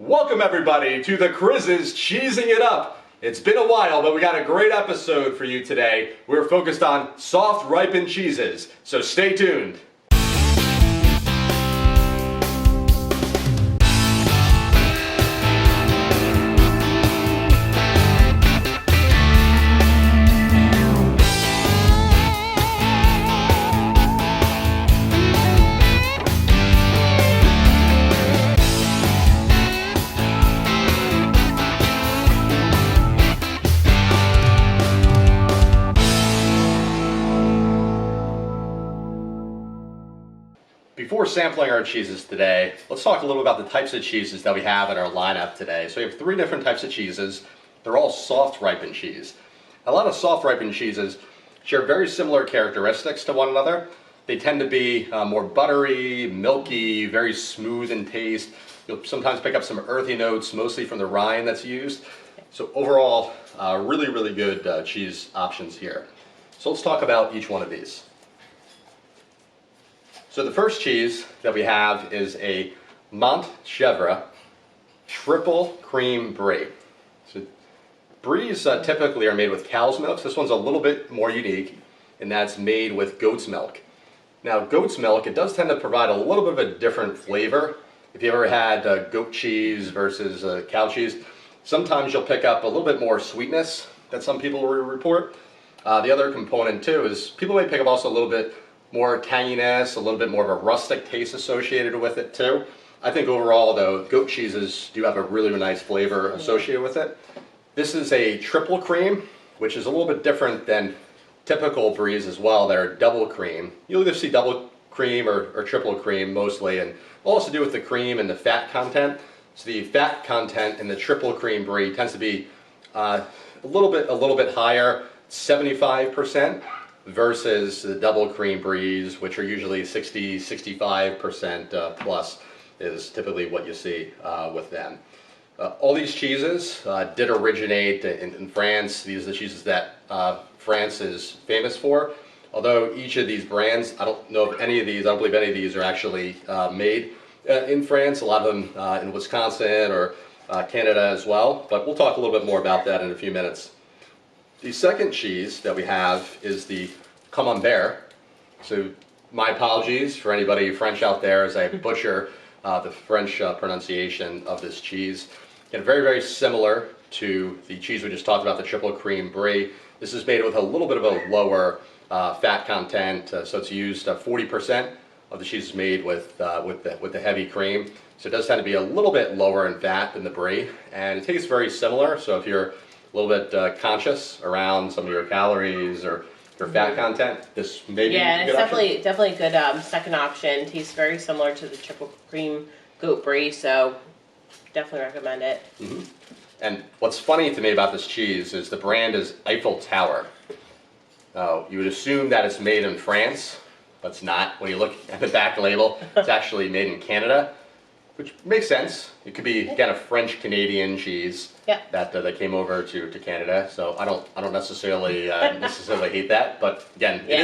Welcome everybody to the Crizz's Cheesing It Up. It's been a while, but we got a great episode for you today. We're focused on soft ripened cheeses, so stay tuned. Before sampling our cheeses today, let's talk a little about the types of cheeses that we have in our lineup today. So we have three different types of cheeses. They're all soft ripened cheese. A lot of soft ripened cheeses share very similar characteristics to one another. They tend to be more buttery, milky, very smooth in taste. You'll sometimes pick up some earthy notes, mostly from the rind that's used. So overall, really good cheese options here. So let's talk about each one of these. So the first cheese that we have is a Montchevre triple cream brie. So bries typically are made with cow's milk. So this one's a little bit more unique in that it's made with goat's milk. Now goat's milk, it does tend to provide a little bit of a different flavor. If you ever had goat cheese versus cow cheese, sometimes you'll pick up a little bit more sweetness that some people will report. The other component too is people may pick up also a little bit more tanginess, a little bit more of a rustic taste associated with it too. I think overall though, goat cheeses do have a really nice flavor associated with it. This is a triple cream, which is a little bit different than typical bries as well that are double cream. You'll either see double cream or triple cream mostly, and it'll also do with the cream and the fat content. So the fat content in the triple cream brie tends to be a little bit higher, 75%. Versus the double cream bries, which are usually 60-65% plus, is typically what you see with them. All these cheeses did originate in France. These are the cheeses that France is famous for. Although each of these brands, I don't know if any of these, I don't believe any of these are actually made in France. A lot of them in Wisconsin or Canada as well. But we'll talk a little bit more about that in a few minutes. The second cheese that we have is the Camembert. So my apologies for anybody French out there as I butcher the French pronunciation of this cheese. And very similar to the cheese we just talked about, the triple cream brie. This is made with a little bit of a lower fat content, so it's used 40% of the cheese is made with the heavy cream. So it does tend to be a little bit lower in fat than the brie, and it tastes very similar. So if you're a little bit conscious around some of your calories or your fat content, this may be a good option. Definitely a good second option. Tastes very similar to the triple cream goat brie, so definitely recommend it. Mm-hmm. And what's funny to me about this cheese is the brand is Eiffel Tower. You would assume that it's made in France, but it's not. When you look at the back label, it's actually made in Canada. Which makes sense. It could be again a French-Canadian cheese that came over to Canada. So I don't necessarily hate that. But again, it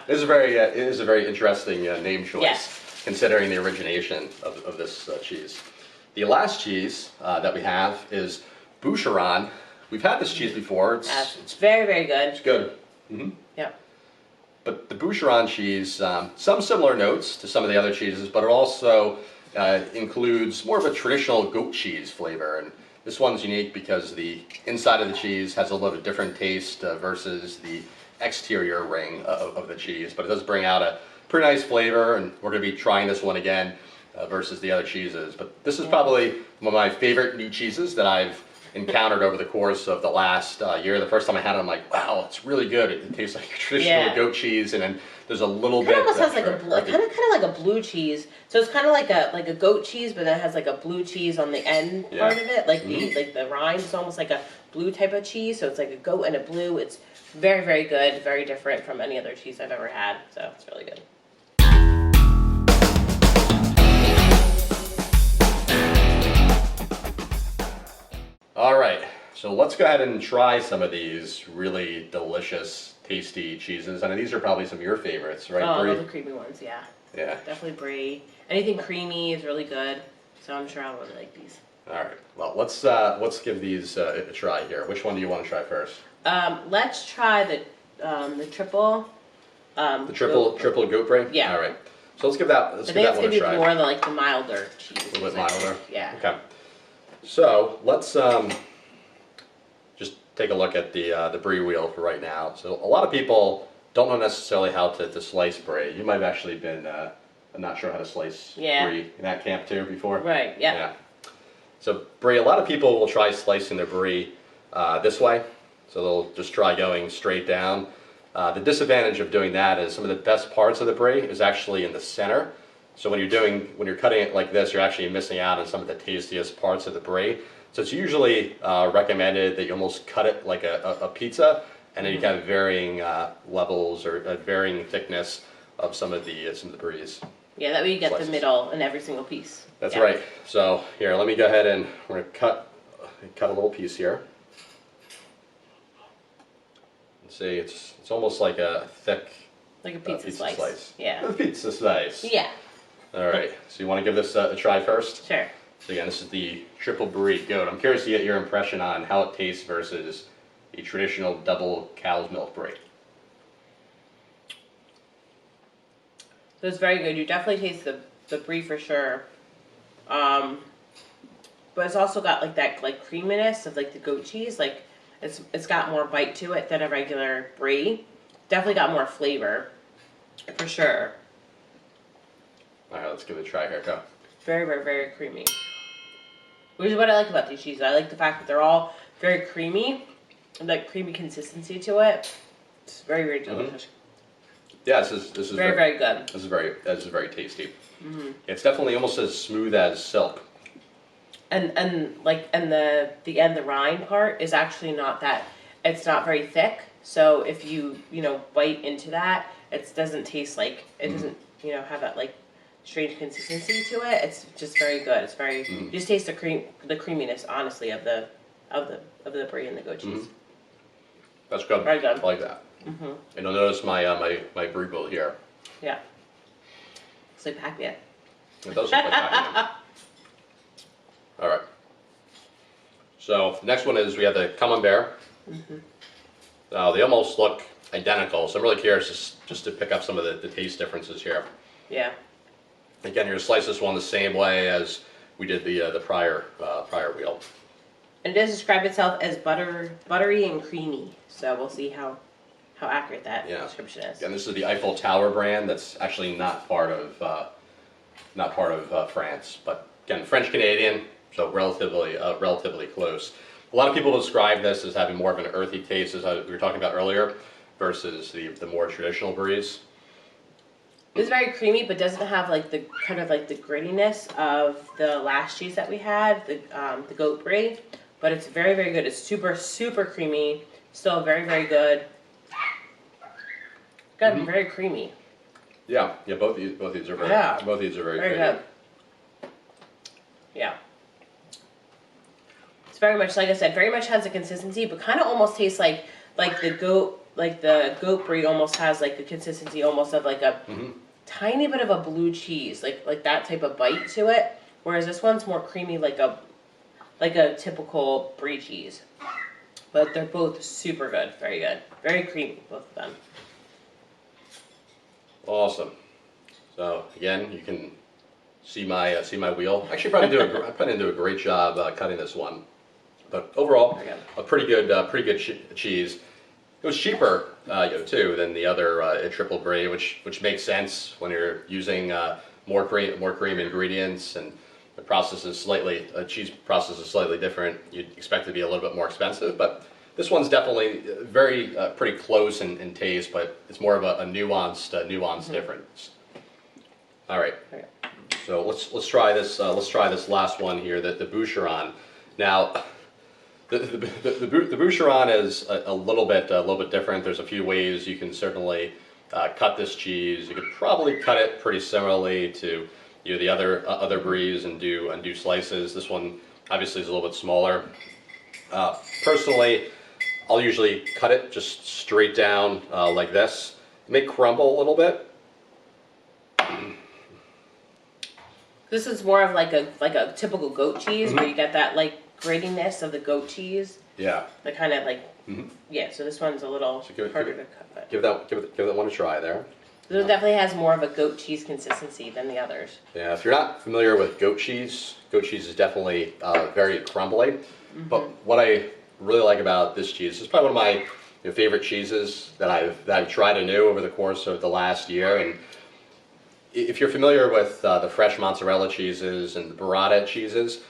is a very interesting name choice considering the origination of this cheese. The last cheese that we have is Bucheron. We've had this cheese before. It's very good. It's good. Mm-hmm. Yeah. But the Bucheron cheese, some similar notes to some of the other cheeses, but it also includes more of a traditional goat cheese flavor, and this one's unique because the inside of the cheese has a little bit different taste versus the exterior ring of the cheese, but it does bring out a pretty nice flavor, and we're going to be trying this one again versus the other cheeses. But this is probably one of my favorite new cheeses that I've encountered over the course of the last year. The first time I had it, I'm like, wow, it's really good. It tastes like traditional goat cheese, and then there's a little bit. It almost has like a kind of like a blue cheese. So it's kind of like a goat cheese, but then it has like a blue cheese on the end part of it. Like the rind is almost like a blue type of cheese. So it's like a goat and a blue. It's very good, very different from any other cheese I've ever had. So it's really good. All right, so let's go ahead and try some of these really delicious, tasty cheeses. I mean, these are probably some of your favorites, right, Brie? Oh, the creamy ones, yeah. Yeah. Definitely Brie. Anything creamy is really good, so I'm sure I'll really like these. All right. Well, let's give these a try here. Which one do you want to try first? Let's try the triple. Triple goat brie. Yeah. All right. So let's give that one a try. I think it's gonna be more than like the milder cheese. A little bit milder. Yeah. Okay. So let's just take a look at the brie wheel for right now. So a lot of people don't know necessarily how to slice brie. You might have actually been not sure how to slice brie in that camp too before. Right. Yeah. So brie, a lot of people will try slicing their brie this way. So they'll just try going straight down. The disadvantage of doing that is some of the best parts of the brie is actually in the center. So when you're cutting it like this, you're actually missing out on some of the tastiest parts of the brie. So it's usually recommended that you almost cut it like a pizza, and then you have varying levels or varying thickness of some of the bries. Yeah, that way you get the middle in every single piece. That's right. So here, let me go ahead and we're gonna cut a little piece here. See, it's almost like a thick, like a pizza slice. Yeah. A pizza slice. Yeah. All right. So you want to give this a try first? Sure. So again, this is the triple brie goat. I'm curious to get your impression on how it tastes versus a traditional double cow's milk brie. So it's very good. You definitely taste the brie for sure. But it's also got like that creaminess of like the goat cheese. Like it's got more bite to it than a regular brie. Definitely got more flavor, for sure. All right, let's give it a try here. Go. Very, very, very creamy. Which is what I like about these cheeses. I like the fact that they're all very creamy, and that creamy consistency to it. It's very, very delicious. Yeah, this is very, very good. This is very tasty. It's definitely almost as smooth as silk. And the rind part is actually not that. It's not very thick. So if you bite into that, it doesn't taste like it doesn't have that like strange consistency to it. It's just very good. It's very you just taste the creaminess honestly of the brie and the goat cheese. That's good. Very good. I like that. And you'll notice my brie wheel here. Yeah. It's like Pac-Man. It does look like Pac-Man. All right. So the next one is we have the Camembert. They almost look identical, so I'm really curious just to pick up some of the taste differences here. Yeah. Again, you're gonna slice this one the same way as we did the prior wheel. And it does describe itself as buttery and creamy. So we'll see how accurate that description is. And this is the Eiffel Tower brand. That's actually not part of France, but again, French Canadian, so relatively close. A lot of people describe this as having more of an earthy taste, as we were talking about earlier, versus the more traditional bries. It's very creamy, but doesn't have like the kind of like the grittiness of the last cheese that we had, the goat brie. But it's very, very good. It's super, super creamy. Still very, very good. Good, very creamy. Yeah. Both these are very. Yeah. Both these are very creamy. Good. Yeah. It's very much, like I said, very much has a consistency, but kind of almost tastes like the goat brie almost has like the consistency almost of like a tiny bit of a blue cheese, like that type of bite to it. Whereas this one's more creamy, like a typical brie cheese. But they're both super good, very good, very creamy, both of them. Awesome. So again, you can see my wheel. Actually, I probably didn't do a great job cutting this one, but overall, a pretty good cheese. It was cheaper, too, than the other triple brie, which makes sense when you're using more cream ingredients, and the cheese process is slightly different. You'd expect it to be a little bit more expensive, but this one's definitely pretty close in taste, but it's more of a nuanced difference. All right. So let's try this. Let's try this last one here, the Bucheron. Now, the Bucheron is a little bit different. There's a few ways you can certainly cut this cheese. You could probably cut it pretty similarly to the other bries and do slices. This one obviously is a little bit smaller. Personally, I'll usually cut it just straight down like this. It may crumble a little bit. This is more of like a typical goat cheese where you get that like gratiness of the goat cheese. Yeah. The kind of like yeah. So this one's a little harder to cut. But Give that one a try there. this one definitely has more of a goat cheese consistency than the others. Yeah, if you're not familiar with goat cheese is definitely very crumbly. But what I really like about this cheese, is probably one of my favorite cheeses that I've tried anew over the course of the last year. And if you're familiar with the fresh mozzarella cheeses and the burrata cheeses,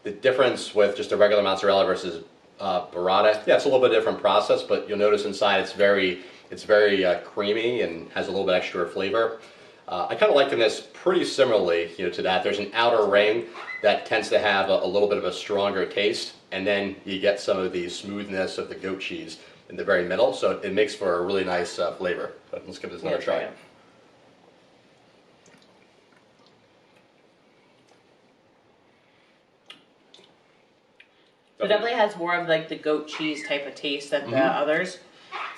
the difference with just a regular mozzarella versus burrata, yeah, it's a little bit different process, but you'll notice inside it's very creamy and has a little bit extra flavor. I kind of liken this pretty similarly, to that. There's an outer ring that tends to have a little bit of a stronger taste, and then you get some of the smoothness of the goat cheese in the very middle, so it makes for a really nice flavor. But let's give this another try. Yeah. It definitely has more of like the goat cheese type of taste than the others.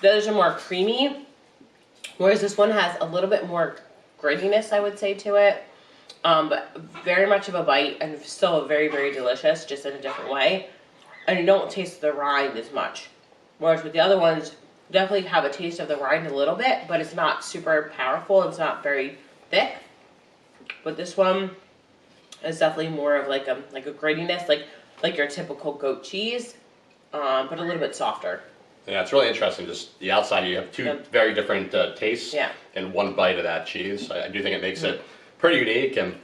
The others are more creamy, whereas this one has a little bit more grittiness, I would say, to it. But very much of a bite and still very, very delicious, just in a different way. And you don't taste the rind as much. Whereas with the other ones, you definitely have a taste of the rind a little bit, but it's not super powerful. It's not very thick. But this one is definitely more of like a grittiness, like your typical goat cheese, but a little bit softer. Yeah, it's really interesting. Just the outside, you have two very different tastes in one bite of that cheese. I do think it makes it pretty unique and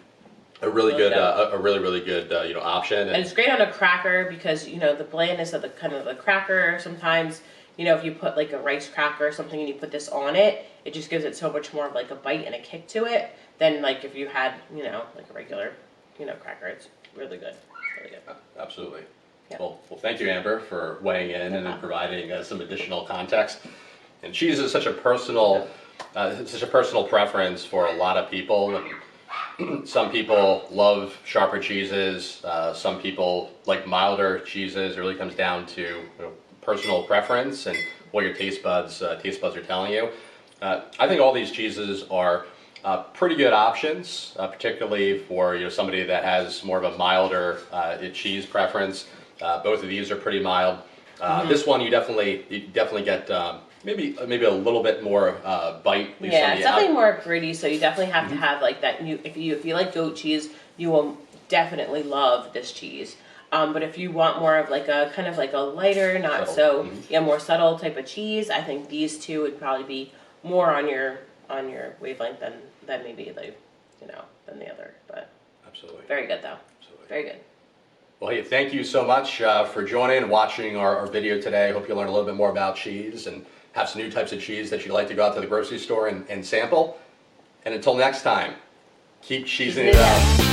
a really good, really good option. And it's great on a cracker because the blandness of the cracker. Sometimes if you put like a rice cracker or something and you put this on it, it just gives it so much more of like a bite and a kick to it than like if you had like a regular cracker. It's really good. Really good. Absolutely. Yeah. Well, thank you, Amber, for weighing in and providing some additional context. And cheese is such a personal preference for a lot of people. And some people love sharper cheeses. Some people like milder cheeses. It really comes down to personal preference and what your taste buds are telling you. I think all these cheeses are pretty good options, particularly for somebody that has more of a milder cheese preference. Both of these are pretty mild. This one you definitely get maybe a little bit more bite. Yeah, it's definitely more gritty. So you definitely have to have like that. If you like goat cheese, you will definitely love this cheese. But if you want more of like a kind of like a lighter, not so more subtle type of cheese, I think these two would probably be more on your wavelength than maybe than the other. But absolutely very good though. Absolutely. Very good. Well, hey, thank you so much for joining and watching our video today. Hope you learned a little bit more about cheese and have some new types of cheese that you'd like to go out to the grocery store and sample. And until next time, keep cheesing it up.